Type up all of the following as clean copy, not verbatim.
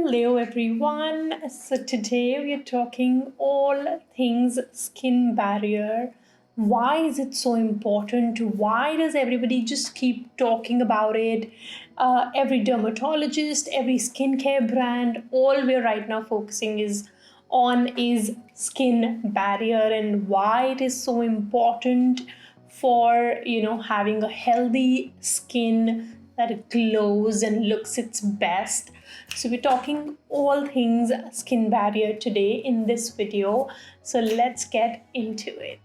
Hello everyone. So today we are talking all things skin barrier. Why is it so important? Why does everybody just keep talking about it? Every dermatologist, every skincare brand, all we're right now focusing is skin barrier and why it is so important for having a healthy skin that glows and looks its best. So we're talking all things skin barrier today in this video. So let's get into it.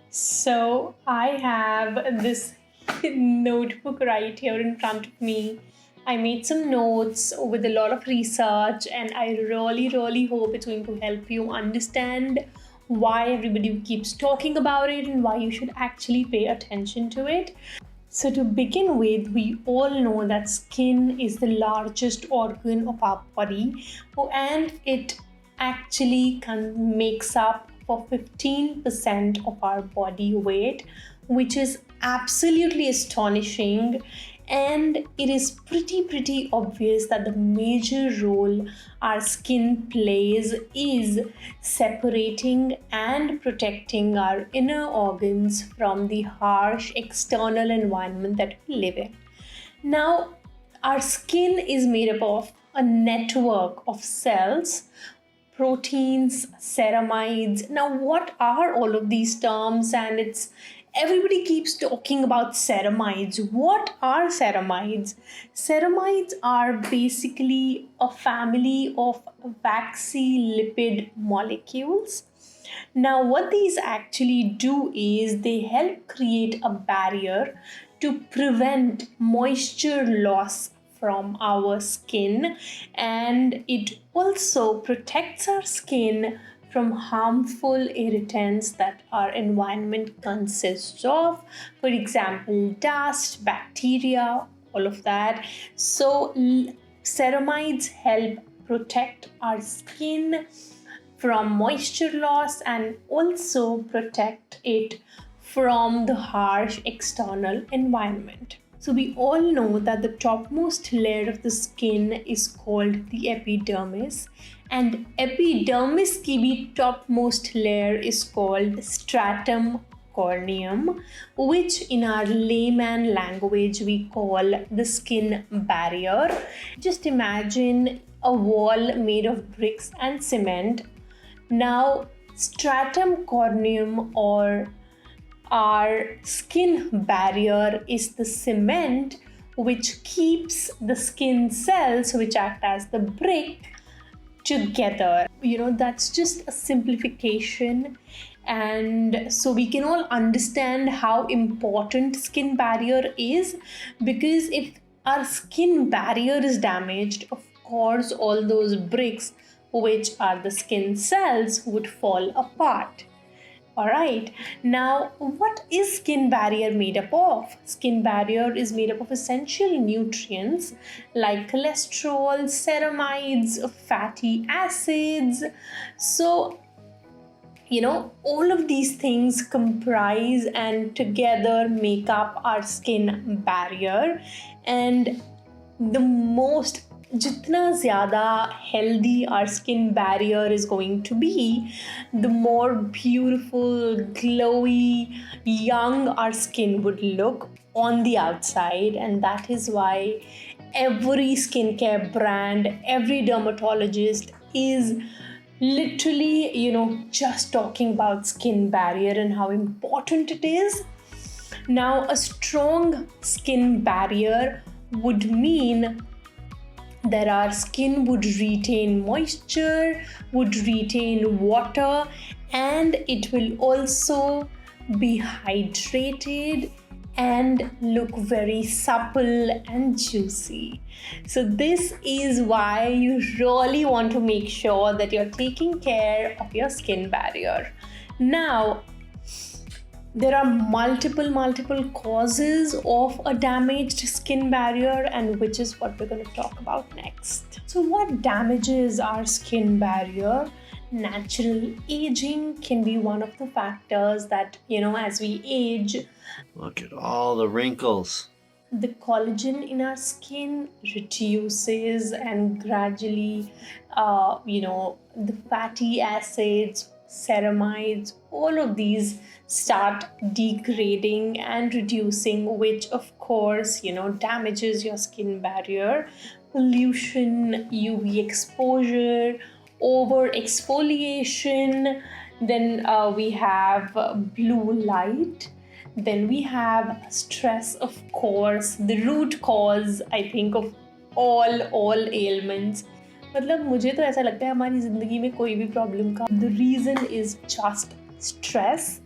So I have this notebook right here in front of me. I made some notes with a lot of research, and I really hope it's going to help you understand why everybody keeps talking about it and why you should actually pay attention to it. So to begin with, we all know that skin is the largest organ of our body, and it actually makes up for 15% of our body weight, which is absolutely astonishing. And it is pretty obvious that the major role our skin plays is separating and protecting our inner organs from the harsh external environment that we live in. Now, our skin is made up of a network of cells, proteins, ceramides. Now, what are all of these terms? And everybody keeps talking about ceramides. What are ceramides? Ceramides are basically a family of waxy lipid molecules. Now, what these actually do is they help create a barrier to prevent moisture loss from our skin, and it also protects our skin from harmful irritants that our environment consists of. For example, dust, bacteria, all of that. So ceramides help protect our skin from moisture loss and also protect it from the harsh external environment. So we all know that the topmost layer of the skin is called the epidermis, and epidermis की भी topmost layer is called stratum corneum, which in our layman language we call the skin barrier. Just imagine a wall made of bricks and cement. Now, stratum corneum, or our skin barrier, is the cement which keeps the skin cells, which act as the brick, together. That's just a simplification, and so we can all understand how important skin barrier is, because if our skin barrier is damaged, of course all those bricks, which are the skin cells, would fall apart. Alright, now what is skin barrier made up of? Skin barrier is made up of essential nutrients like cholesterol, ceramides, fatty acids. So, all of these things comprise and together make up our skin barrier. And the most जितना ज़्यादा healthy our skin barrier is going to be, the more beautiful, glowy, young our skin would look on the outside. And that is why every skincare brand, every dermatologist is literally, just talking about skin barrier and how important it is. Now, a strong skin barrier would mean that our skin would retain moisture, would retain water, and it will also be hydrated and look very supple and juicy. So this is why you really want to make sure that you're taking care of your skin barrier. Now, there are multiple causes of a damaged skin barrier, and which is what we're going to talk about next. So what damages our skin barrier? Natural aging can be one of the factors that, as we age, Look at all the wrinkles. the collagen in our skin reduces, and gradually, the fatty acids, ceramides, all of these start degrading and reducing, which of course, damages your skin barrier. Pollution, UV exposure, over exfoliation, then we have blue light, then we have stress, of course, the root cause, I think, of all ailments. मतलब मुझे तो ऐसा लगता है हमारी ज़िंदगी में कोई भी प्रॉब्लम का the reason is just stress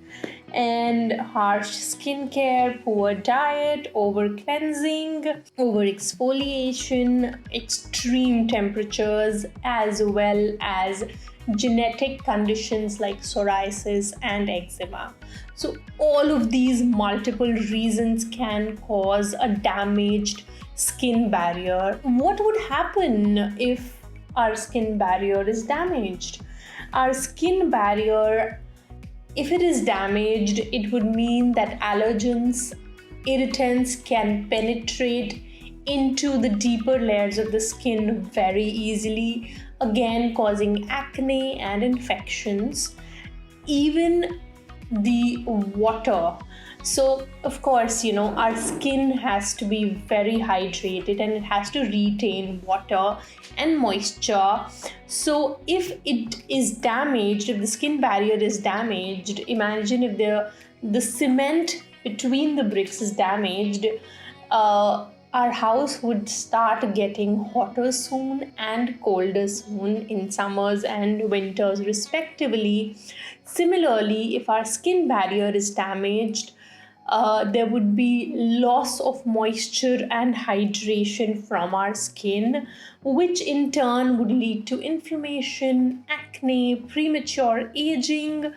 and harsh skincare, poor diet, over cleansing, over exfoliation, extreme temperatures, as well as genetic conditions like psoriasis and eczema. So all of these multiple reasons can cause a damaged skin barrier. What would happen if our skin barrier is damaged? Our skin barrier, if it is damaged, it would mean that allergens, irritants can penetrate into the deeper layers of the skin very easily, again causing acne and infections. Even the water. So, of course, our skin has to be very hydrated and it has to retain water and moisture. So, if it is damaged, if the skin barrier is damaged, imagine if the cement between the bricks is damaged, our house would start getting hotter soon and colder soon in summers and winters respectively. Similarly, if our skin barrier is damaged, there would be loss of moisture and hydration from our skin, which in turn would lead to inflammation, acne, premature aging,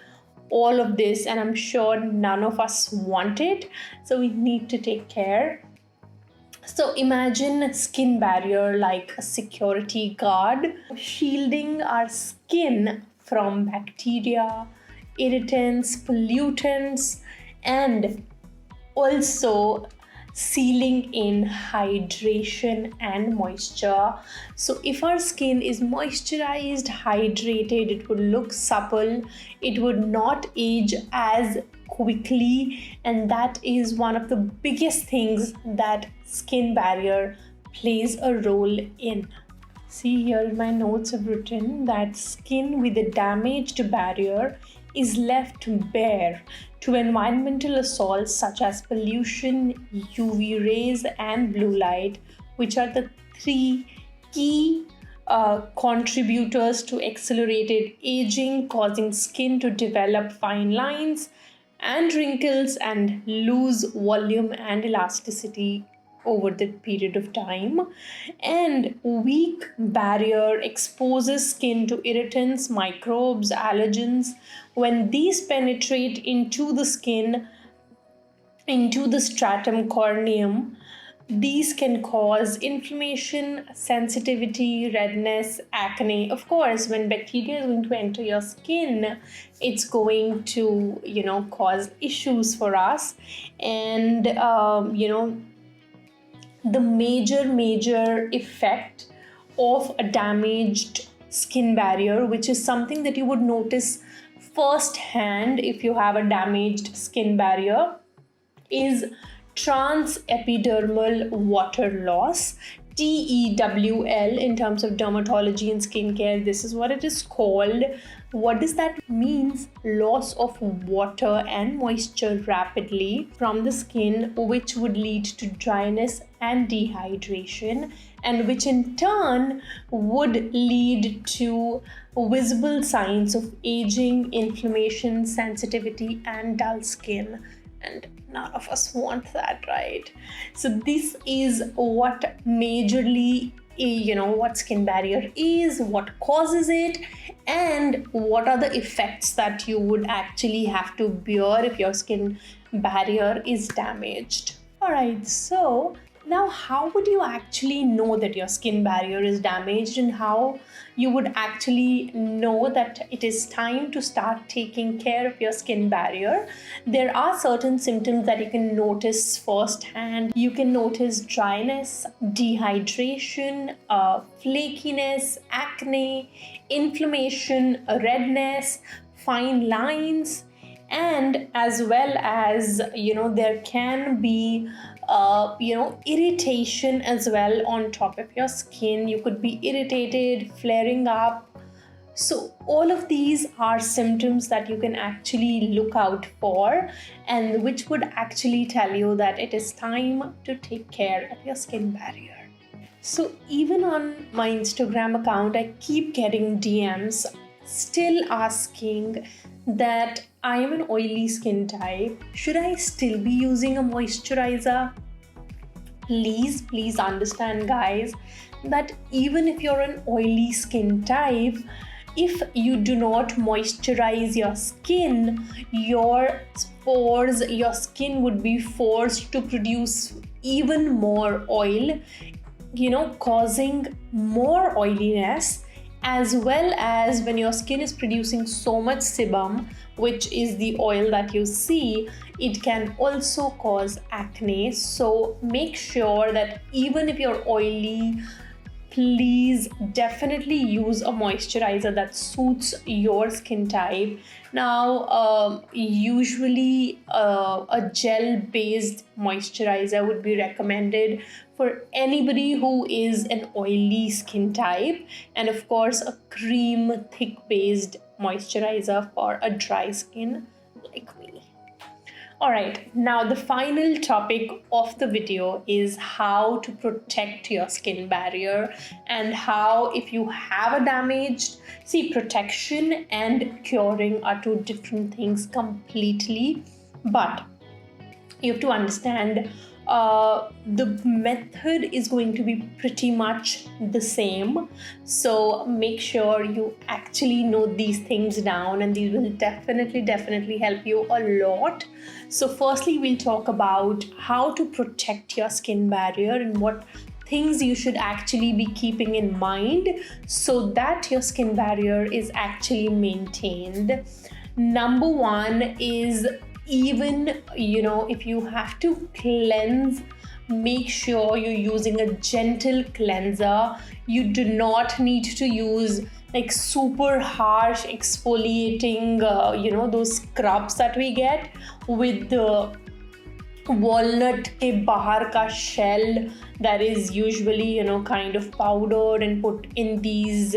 all of this, and I'm sure none of us want it, so we need to take care. So imagine skin barrier like a security guard, shielding our skin from bacteria, irritants, pollutants, and also sealing in hydration and moisture. So if our skin is moisturized, hydrated, it would look supple, it would not age as quickly, and that is one of the biggest things that skin barrier plays a role in. See, here in my notes I've written that skin with a damaged barrier is left bare to environmental assaults such as pollution, UV rays, and blue light, which are the three key contributors to accelerated aging, causing skin to develop fine lines and wrinkles and lose volume and elasticity over the period of time. And weak barrier exposes skin to irritants, microbes, allergens. When these penetrate into the skin, into the stratum corneum, these can cause inflammation, sensitivity, redness, acne. Of course, when bacteria is going to enter your skin, it's going to, cause issues for us. And, the major effect of a damaged skin barrier, which is something that you would notice firsthand if you have a damaged skin barrier, is transepidermal water loss, TEWL, in terms of dermatology and skincare. This is what it is called. What does that mean? Loss of water and moisture rapidly from the skin, which would lead to dryness and dehydration, and which in turn would lead to visible signs of aging, inflammation, sensitivity, and dull skin. And none of us want that, right? So this is what majorly, what skin barrier is, what causes it, and what are the effects that you would actually have to bear if your skin barrier is damaged. All right, so Now, how would you actually know that your skin barrier is damaged, and how you would actually know that it is time to start taking care of your skin barrier? There are certain symptoms that you can notice firsthand. You can notice dryness, dehydration, flakiness, acne, inflammation, redness, fine lines, and as well as there can be irritation as well on top of your skin. You could be irritated, flaring up. So all of these are symptoms that you can actually look out for, and which would actually tell you that it is time to take care of your skin barrier. So even on my Instagram account, I keep getting DMs still asking that I am an oily skin type. Should I still be using a moisturizer? Please understand, guys, that even if you're an oily skin type, if you do not moisturize your skin, your pores, your skin would be forced to produce even more oil, causing more oiliness, as well as when your skin is producing so much sebum, which is the oil that you see, it can also cause acne. So make sure that even if you're oily, please definitely use a moisturizer that suits your skin type. Now, usually a gel-based moisturizer would be recommended for anybody who is an oily skin type, and of course a cream thick-based moisturizer for a dry skin like me. Alright, now the final topic of the video is how to protect your skin barrier, and how, if you have a damaged, see, protection and curing are two different things completely, but you have to understand the method is going to be pretty much the same. So make sure you actually note these things down, and these will definitely help you a lot. So firstly, we'll talk about how to protect your skin barrier and what things you should actually be keeping in mind so that your skin barrier is actually maintained. Number one is, even if you have to cleanse, make sure you're using a gentle cleanser. You do not need to use like super harsh exfoliating those scrubs that we get with the walnut ke bahar ka shell that is usually kind of powdered and put in these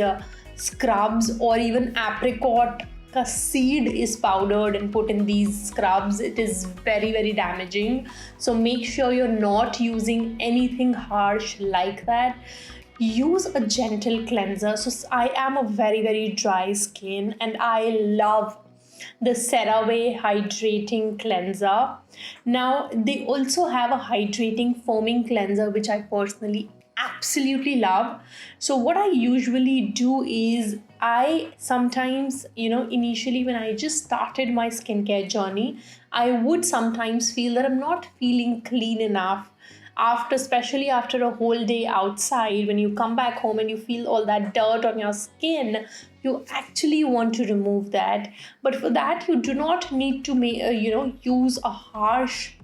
scrubs, or even apricot ka seed is powdered and put in these scrubs. It is very damaging. So make sure you're not using anything harsh like that. Use a gentle cleanser. So I am a very dry skin, and I love the CeraVe hydrating cleanser. Now they also have a hydrating foaming cleanser, which I personally absolutely love. So what I usually do is, I sometimes, initially when I just started my skincare journey, I would sometimes feel that I'm not feeling clean enough especially after a whole day outside. When you come back home and you feel all that dirt on your skin, you actually want to remove that. But for that, you do not need to use a harsh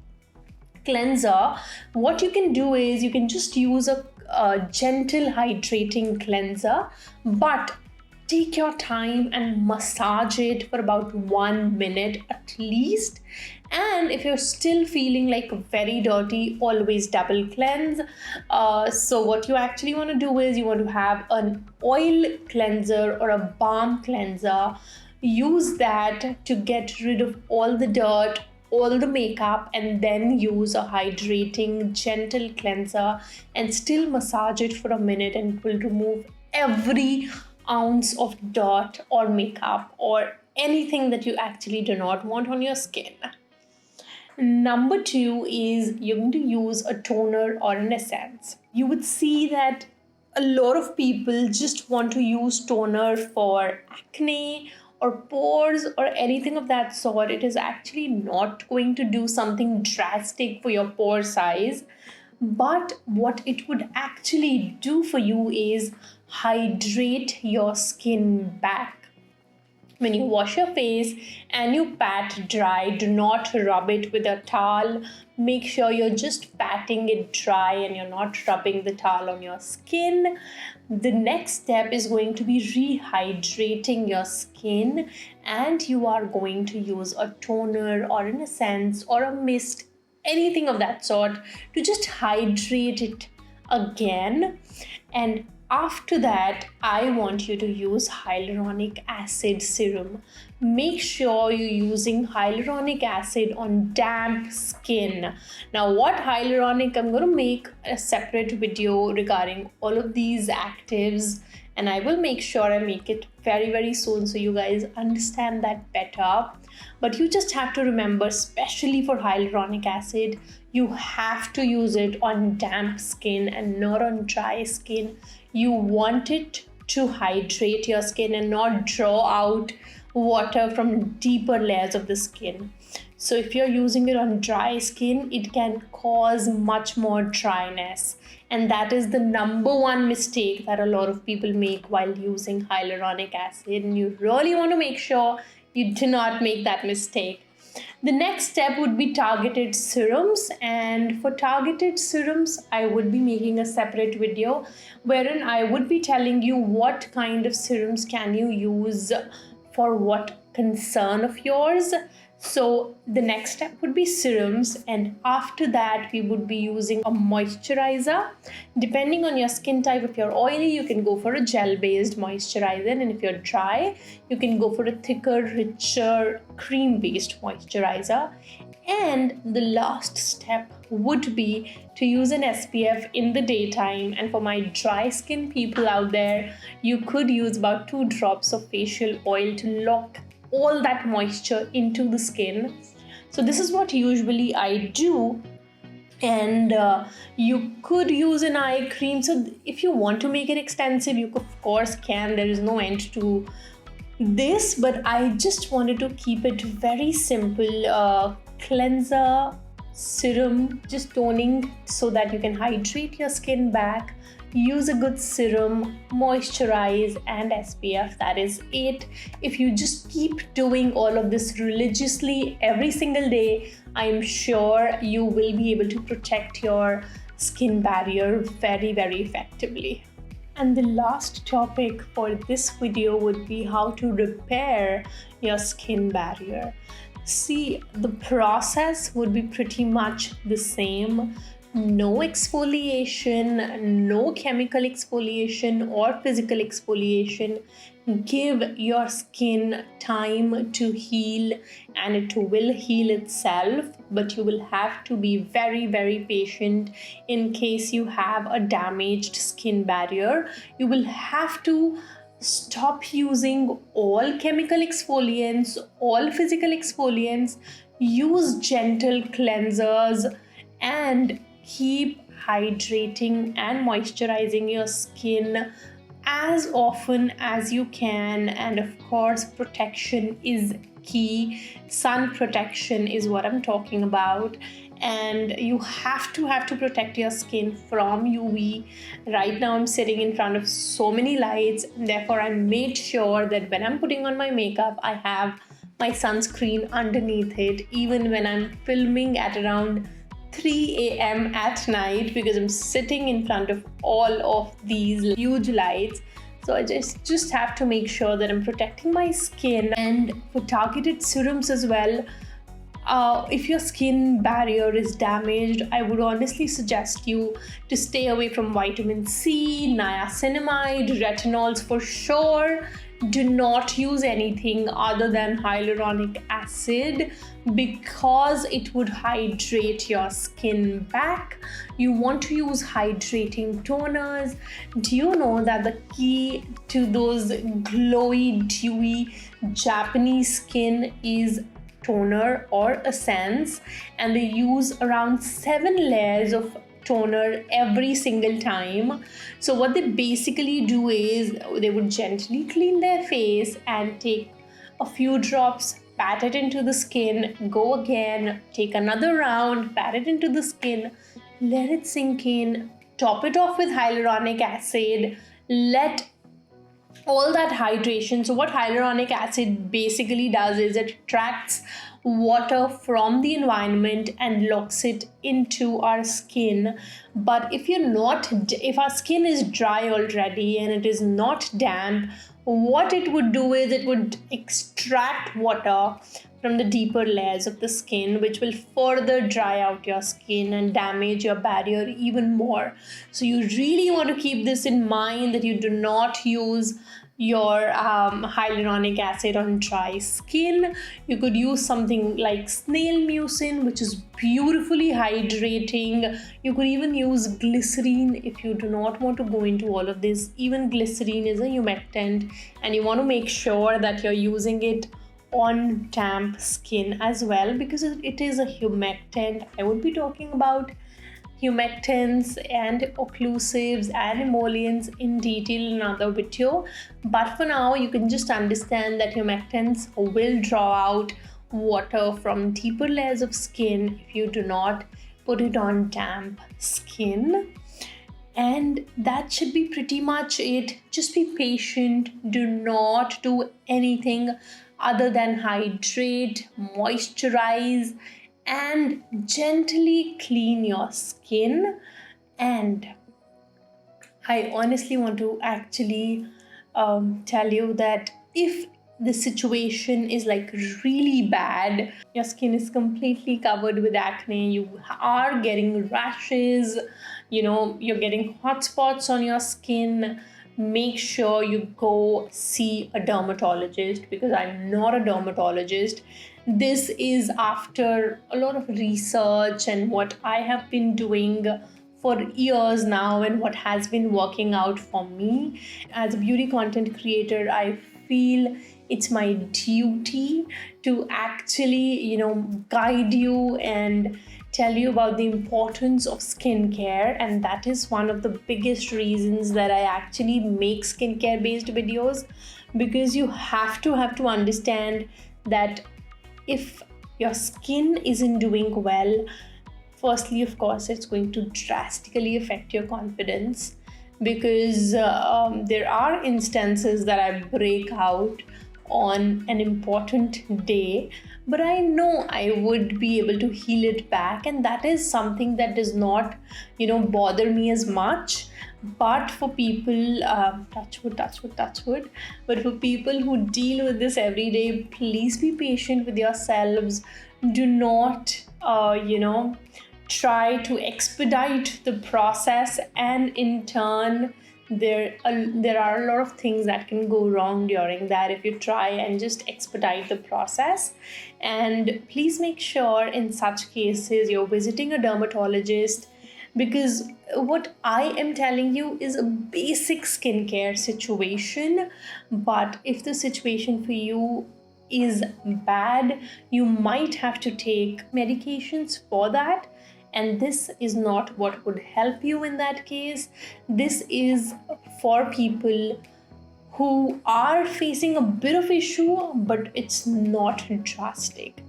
cleanser. What you can do is, you can just use a gentle hydrating cleanser, but take your time and massage it for about 1 minute at least. And if you're still feeling like very dirty, always double cleanse. So what you actually want to do is, you want to have an oil cleanser or a balm cleanser. Use that to get rid of all the dirt, all the makeup, and then use a hydrating gentle cleanser and still massage it for a minute, and it will remove every ounce of dirt or makeup or anything that you actually do not want on your skin. Number two is, you're going to use a toner or an essence. You would see that a lot of people just want to use toner for acne or pores or anything of that sort. It is actually not going to do something drastic for your pore size. but what it would actually do for you is hydrate your skin back. When you wash your face and you pat dry, do not rub it with a towel. Make sure you're just patting it dry and you're not rubbing the towel on your skin. The next step is going to be rehydrating your skin, and you are going to use a toner or an essence or a mist, anything of that sort, to just hydrate it again. And after that, I want you to use hyaluronic acid serum. Make sure you're using hyaluronic acid on damp skin. Now, what hyaluronic, I'm going to make a separate video regarding all of these actives, and I will make sure I make it very, very soon so you guys understand that better. But you just have to remember, especially for hyaluronic acid, you have to use it on damp skin and not on dry skin. You want it to hydrate your skin and not draw out water from deeper layers of the skin. So if you're using it on dry skin, it can cause much more dryness. And that is the number one mistake that a lot of people make while using hyaluronic acid. And you really want to make sure you do not make that mistake. The next step would be targeted serums, and for targeted serums, I would be making a separate video wherein I would be telling you what kind of serums can you use for what concern of yours. So the next step would be serums, and after that we would be using a moisturizer. Depending on your skin type, if you're oily, you can go for a gel based moisturizer, and if you're dry, you can go for a thicker, richer, cream based moisturizer. And the last step would be to use an SPF in the daytime. And for my dry skin people out there, you could use about 2 drops of facial oil to lock all that moisture into the skin. So this is what usually I do. And you could use an eye cream. So if you want to make it extensive, you of course can. There is no end to this, but I just wanted to keep it very simple. Cleanser, serum, just toning so that you can hydrate your skin back. Use a good serum, moisturize, and SPF. That is it. If you just keep doing all of this religiously every single day, I'm sure you will be able to protect your skin barrier very, very effectively. And the last topic for this video would be how to repair your skin barrier. See, the process would be pretty much the same. No exfoliation, no chemical exfoliation or physical exfoliation. Give your skin time to heal, and it will heal itself, but you will have to be very, very patient in case you have a damaged skin barrier. You will have to stop using all chemical exfoliants, all physical exfoliants. Use gentle cleansers and keep hydrating and moisturizing your skin as often as you can. And of course, protection is key. Sun protection is what I'm talking about. And you have to protect your skin from UV. Right now I'm sitting in front of so many lights, therefore I made sure that when I'm putting on my makeup, I have my sunscreen underneath it, even when I'm filming at around 3 a.m. at night, because I'm sitting in front of all of these huge lights. So I just have to make sure that I'm protecting my skin. And for targeted serums as well, if your skin barrier is damaged, I would honestly suggest you to stay away from vitamin C, niacinamide, retinols for sure. Do not use anything other than hyaluronic acid because it would hydrate your skin back. You want to use hydrating toners. Do you know that the key to those glowy, dewy Japanese skin is toner or essence? And they use around 7 layers of toner every single time. So what they basically do is they would gently clean their face and take a few drops, pat it into the skin, go again, take another round, pat it into the skin, let it sink in, top it off with hyaluronic acid, let all that hydration. So what hyaluronic acid basically does is it attracts water from the environment and locks it into our skin. But if our skin is dry already and it is not damp, what it would do is it would extract water from the deeper layers of the skin, which will further dry out your skin and damage your barrier even more. So you really want to keep this in mind, that you do not use your hyaluronic acid on dry skin. You could use something like snail mucin, which is beautifully hydrating. You could even use glycerine if you do not want to go into all of this. Even glycerine is a humectant, and you want to make sure that you're using it on damp skin as well, because it is a humectant. I would be talking about humectants and occlusives and emollients in detail in another video, but for now you can just understand that humectants will draw out water from deeper layers of skin if you do not put it on damp skin. And that should be pretty much it. Just be patient. Do not do anything other than hydrate, moisturize, and gently clean your skin. And I honestly want to actually tell you that if the situation is like really bad, your skin is completely covered with acne, you are getting rashes, you're getting hot spots on your skin, make sure you go see a dermatologist, because I'm not a dermatologist. This is after a lot of research and what I have been doing for years now and what has been working out for me. As a beauty content creator, I feel it's my duty to actually, guide you and tell you about the importance of skincare. And that is one of the biggest reasons that I actually make skincare based videos, because you have to understand that if your skin isn't doing well, firstly, of course, it's going to drastically affect your confidence, because there are instances that I break out on an important day, but I know I would be able to heal it back, and that is something that does not bother me as much. But for people, touch wood, but for people who deal with this every day, please be patient with yourselves. Do not try to expedite the process, and in turn there are a lot of things that can go wrong during that if you try and just expedite the process. And please make sure in such cases you're visiting a dermatologist, because what I am telling you is a basic skincare situation. But if the situation for you is bad, you might have to take medications for that, and this is not what would help you in that case. This is for people who are facing a bit of issue, but it's not drastic.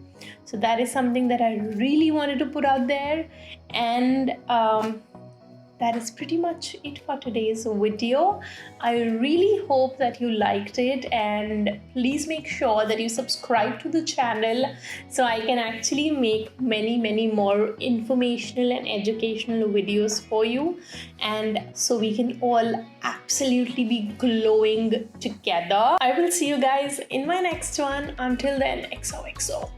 So that is something that I really wanted to put out there. And that is pretty much it for today's video. I really hope that you liked it, and please make sure that you subscribe to the channel so I can actually make many more informational and educational videos for you, and so we can all absolutely be glowing together. I will see you guys in my next one. Until then, xoxo.